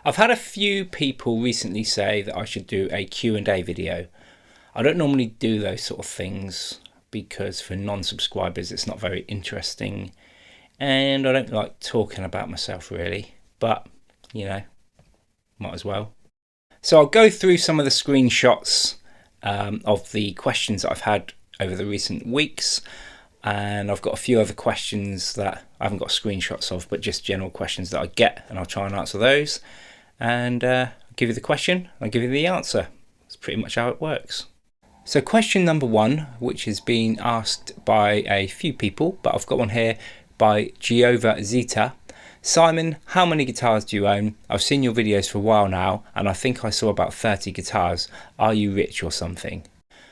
I've had a few people recently say that I should do a Q&A video. I don't normally do those sort of things because for non-subscribers it's not very interesting and I don't like talking about myself really, but you know, might as well. So I'll go through some of the screenshots of the questions that I've had over the recent weeks, and I've got a few other questions that I haven't got screenshots of, but just general questions that I get, and I'll try and answer those, and I'll give you the question, I'll give you the answer. That's pretty much how it works. So question number one, which has been asked by a few people, but I've got one here by Giova Zeta. Simon, how many guitars do you own? I've seen your videos for a while now, and I think I saw about 30 guitars. Are you rich or something?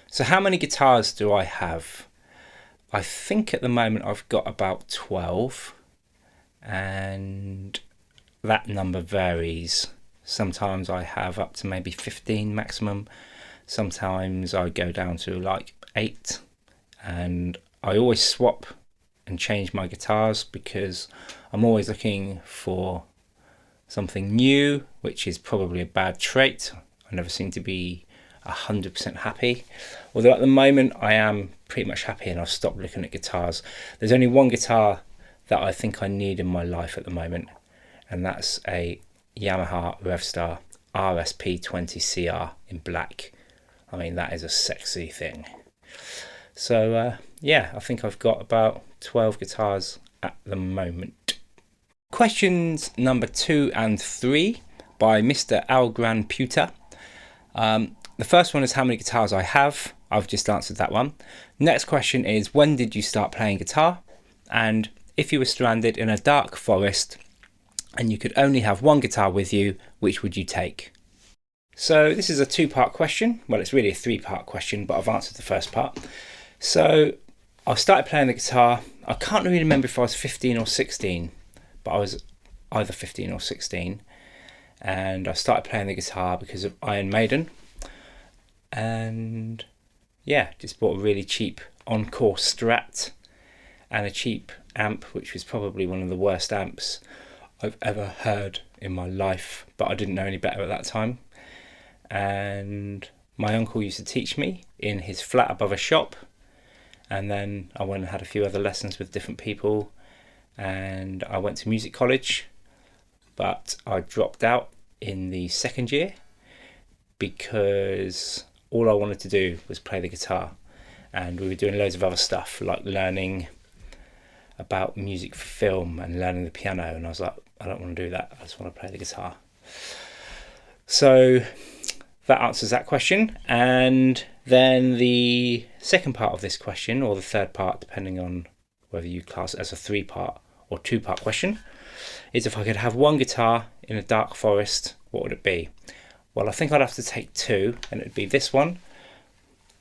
So how many guitars do I have? I think at the moment I've got about 12, and that number varies. Sometimes I have up to maybe 15 maximum. Sometimes I go down to like 8, and I always swap and change my guitars because I'm always looking for something new, which is probably a bad trait. I never seem to be 100% happy, although at the moment I am pretty much happy and I've stopped looking at guitars. There's only one guitar that I think I need in my life at the moment, and that's a Yamaha Revstar RSP20CR in black. I mean, that is a sexy thing. So yeah, I think I've got about 12 guitars at the moment. Questions number 2 and 3 by Mr. Algran Puter. The first one is how many guitars I have. I've just answered that one. Next question is, when did you start playing guitar? And if you were stranded in a dark forest and you could only have one guitar with you, which would you take? So this is a 2-part question. Well, it's really a 3-part question, but I've answered the first part. So I started playing the guitar. I can't really remember if I was 15 or 16, but I was either 15 or 16. And I started playing the guitar because of Iron Maiden. And yeah, just bought a really cheap Encore Strat and a cheap amp, which was probably one of the worst amps I've ever heard in my life, but I didn't know any better at that time. And my uncle used to teach me in his flat above a shop, and then I went and had a few other lessons with different people, and I went to music college, but I dropped out in the second year because all I wanted to do was play the guitar, and we were doing loads of other stuff like learning about music for film and learning the piano, and I was like, I don't want to do that, I just want to play the guitar. So that answers that question. And then the second part of this question, or the third part, depending on whether you class it as a 3-part or 2-part question, is if I could have one guitar in a dark forest, what would it be? Well, I think I'd have to take 2, and it would be this one,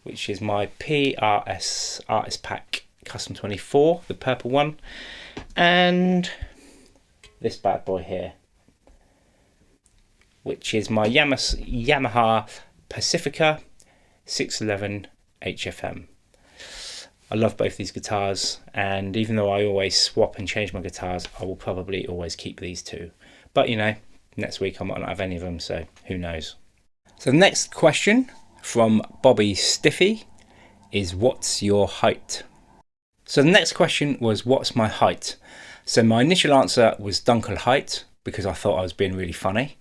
which is my PRS Artist Pack Custom 24, the purple one, and this bad boy here, which is my Yamaha Pacifica 611 HFM. I love both these guitars, and even though I always swap and change my guitars, I will probably always keep these 2. But you know, next week I might not have any of them, so who knows. So the next question from Bobby Stiffy is, what's your height? So the next question was, what's my height? So my initial answer was Dunkel height, because I thought I was being really funny.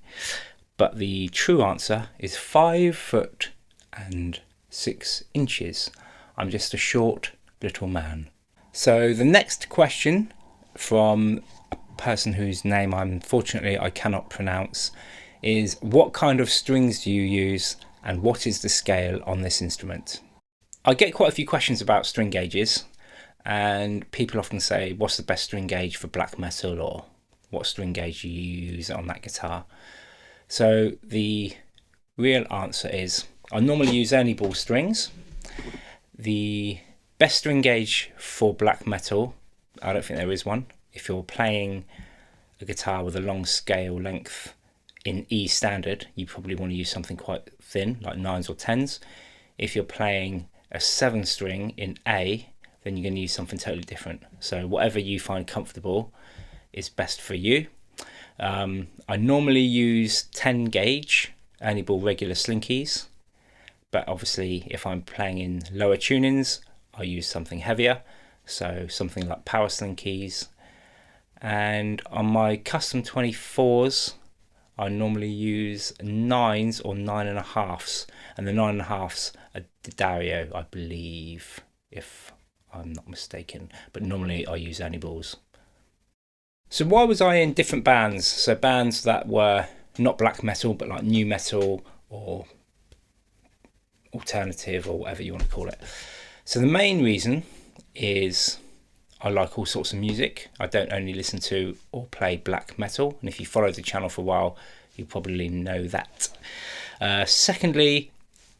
But the true answer is 5 foot and 6 inches. I'm just a short little man. So the next question from a person whose name unfortunately I cannot pronounce is, what kind of strings do you use and what is the scale on this instrument? I get quite a few questions about string gauges, and people often say, what's the best string gauge for black metal, or what string gauge do you use on that guitar? So the real answer is, I normally use only ball strings. The best string gauge for black metal, I don't think there is one. If you're playing a guitar with a long scale length in E standard, you probably want to use something quite thin, like 9s or 10s. If you're playing a 7 string in A, then you're going to use something totally different. So whatever you find comfortable is best for you. I normally use 10 gauge Ernie Ball regular slinkies, but obviously if I'm playing in lower tunings I use something heavier, so something like power slinkies. And on my custom 24s I normally use 9s or 9.5s, and the 9.5s are Dario, I believe, if I'm not mistaken, but normally I use Ernie Balls. So why was I in different bands? So bands that were not black metal but like new metal or alternative or whatever you want to call it. So the main reason is I like all sorts of music. I don't only listen to or play black metal, and if you follow the channel for a while you probably know that. Secondly,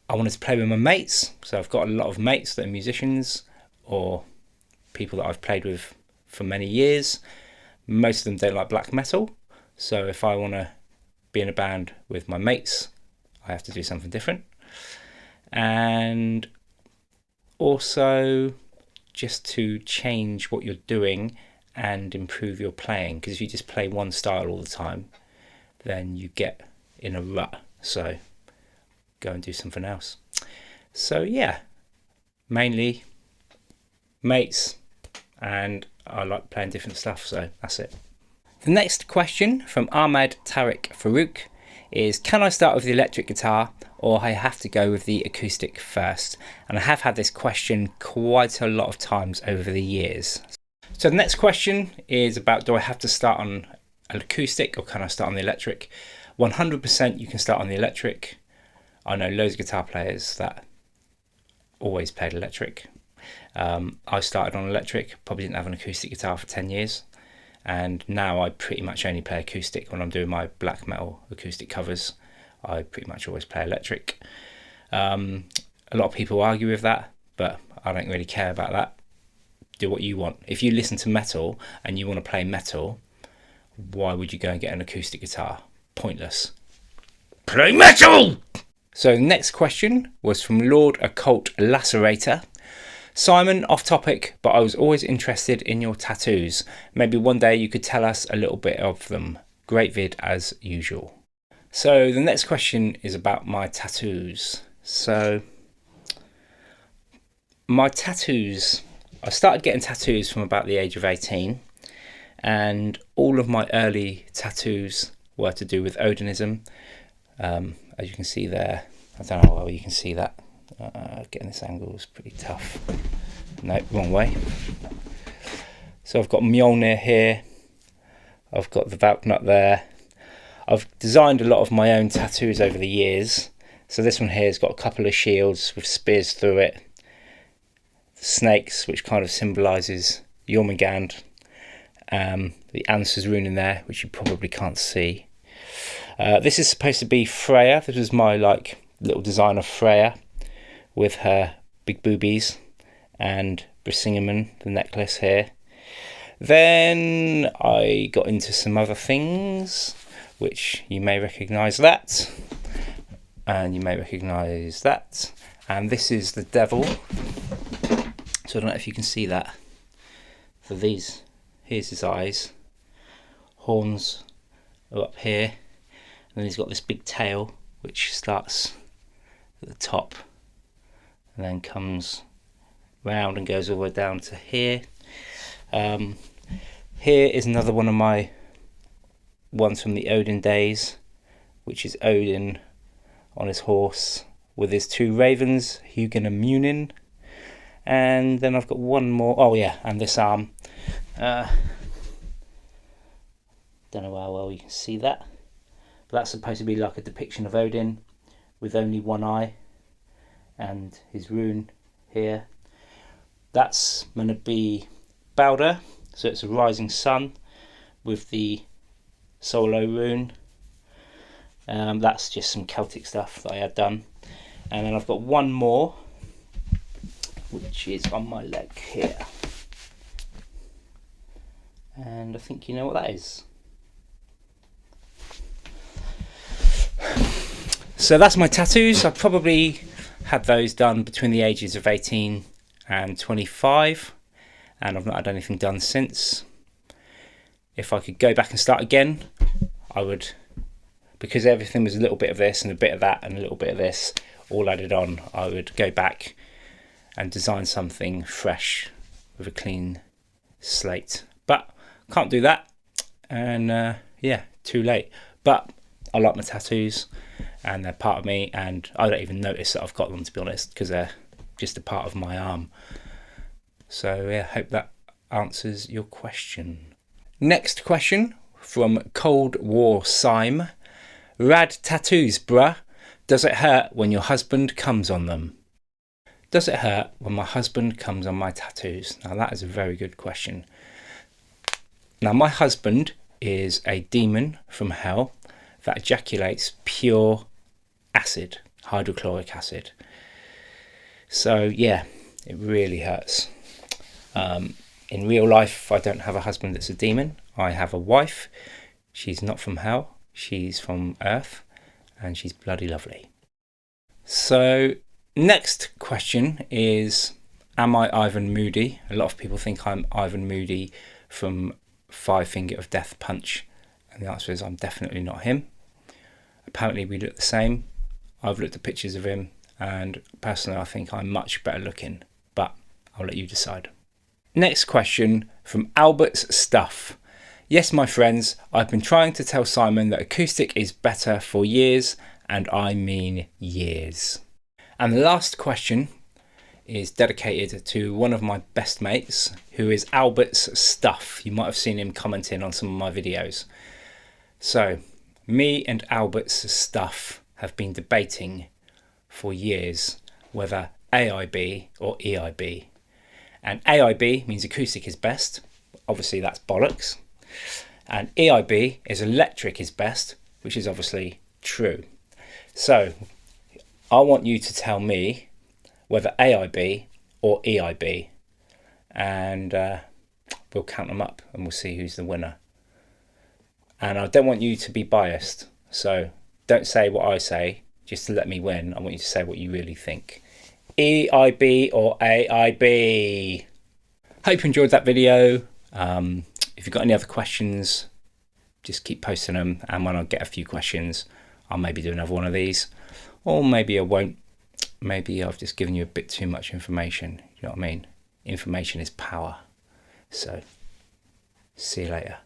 I wanted to play with my mates, so I've got a lot of mates that are musicians or people that I've played with for many years. Most of them don't like black metal, so if I want to be in a band with my mates I have to do something different. And also just to change what you're doing and improve your playing, because if you just play one style all the time then you get in a rut, so go and do something else. So yeah, mainly mates, and I like playing different stuff, so that's it. The next question from Ahmed Tariq Farouk is, can I start with the electric guitar or I have to go with the acoustic first? And I have had this question quite a lot of times over the years. So the next question is about, do I have to start on an acoustic or can I start on the electric? 100% you can start on the electric. I know loads of guitar players that always played electric. I started on electric, probably didn't have an acoustic guitar for 10 years, and now I pretty much only play acoustic. When I'm doing my black metal acoustic covers I pretty much always play electric. A lot of people argue with that, but I don't really care about that. Do what you want. If you listen to metal and you want to play metal, why would you go and get an acoustic guitar? Pointless. Play metal! So the next question was from Lord Occult Lacerator. Simon, off topic, but I was always interested in your tattoos. Maybe one day you could tell us a little bit of them. Great vid as usual. So the next question is about my tattoos. So my tattoos, I started getting tattoos from about the age of 18, and all of my early tattoos were to do with Odinism. As you can see there, I don't know how well you can see that. Getting this angle is pretty tough. No, wrong way. So I've got Mjolnir here, I've got the Valknut there. I've designed a lot of my own tattoos over the years. So this one here has got a couple of shields with spears through it, snakes, which kind of symbolises Jormungand, the Answer's rune in there, which you probably can't see. This is supposed to be Freya. This was my little design of Freya with her big boobies, and Brisingamen, the necklace here. Then I got into some other things, which you may recognise that, and you may recognise that, and this is the devil. So I don't know if you can see that. So here's his eyes, horns are up here, and then he's got this big tail which starts at the top and then comes round and goes all the way down to here. Here is another one of my ones from the Odin days, which is Odin on his horse with his two ravens, Hugin and Munin. And then I've got one more, oh yeah, and this arm. Don't know how well you can see that, but that's supposed to be like a depiction of Odin with only one eye and his rune here. That's going to be Balder, so it's a rising sun with the solo rune. That's just some Celtic stuff that I had done. And then I've got one more, which is on my leg here. And I think you know what that is. So that's my tattoos. I probably had those done between the ages of 18 and 25, and I've not had anything done since. If I could go back and start again, I would, because everything was a little bit of this and a bit of that and a little bit of this all added on, I would go back and design something fresh with a clean slate. But can't do that, and yeah, too late. But I like my tattoos and they're part of me, and I don't even notice that I've got them, to be honest, because they're just a part of my arm. So yeah, hope that answers your question. Next question from Cold War Sime. Rad tattoos, bruh. Does it hurt when your husband comes on them? Does it hurt when my husband comes on my tattoos? Now that is a very good question. Now my husband is a demon from hell that ejaculates pure acid, hydrochloric acid. So yeah, it really hurts. In real life, I don't have a husband that's a demon. I have a wife. She's not from hell. She's from Earth, and she's bloody lovely. So next question is, am I Ivan Moody? A lot of people think I'm Ivan Moody from Five Finger of Death Punch, and the answer is I'm definitely not him. Apparently we look the same. I've looked at pictures of him, and personally I think I'm much better looking, but I'll let you decide. Next question from Albert's Stuff. Yes, my friends, I've been trying to tell Simon that acoustic is better for years, and I mean years. And the last question is dedicated to one of my best mates, who is Albert's Stuff. You might have seen him commenting on some of my videos. So, me and Albert's Stuff have been debating for years whether AIB or EIB. And AIB means acoustic is best. Obviously that's bollocks. And EIB is electric is best, which is obviously true. So I want you to tell me whether AIB or EIB, and we'll count them up and we'll see who's the winner. And I don't want you to be biased, so don't say what I say just to let me win. I want you to say what you really think. EIB or AIB? Hope you enjoyed that video. If you've got any other questions, just keep posting them, and when I get a few questions, I'll maybe do another one of these, or maybe I won't. Maybe I've just given you a bit too much information. You know what I mean? Information is power. So, see you later.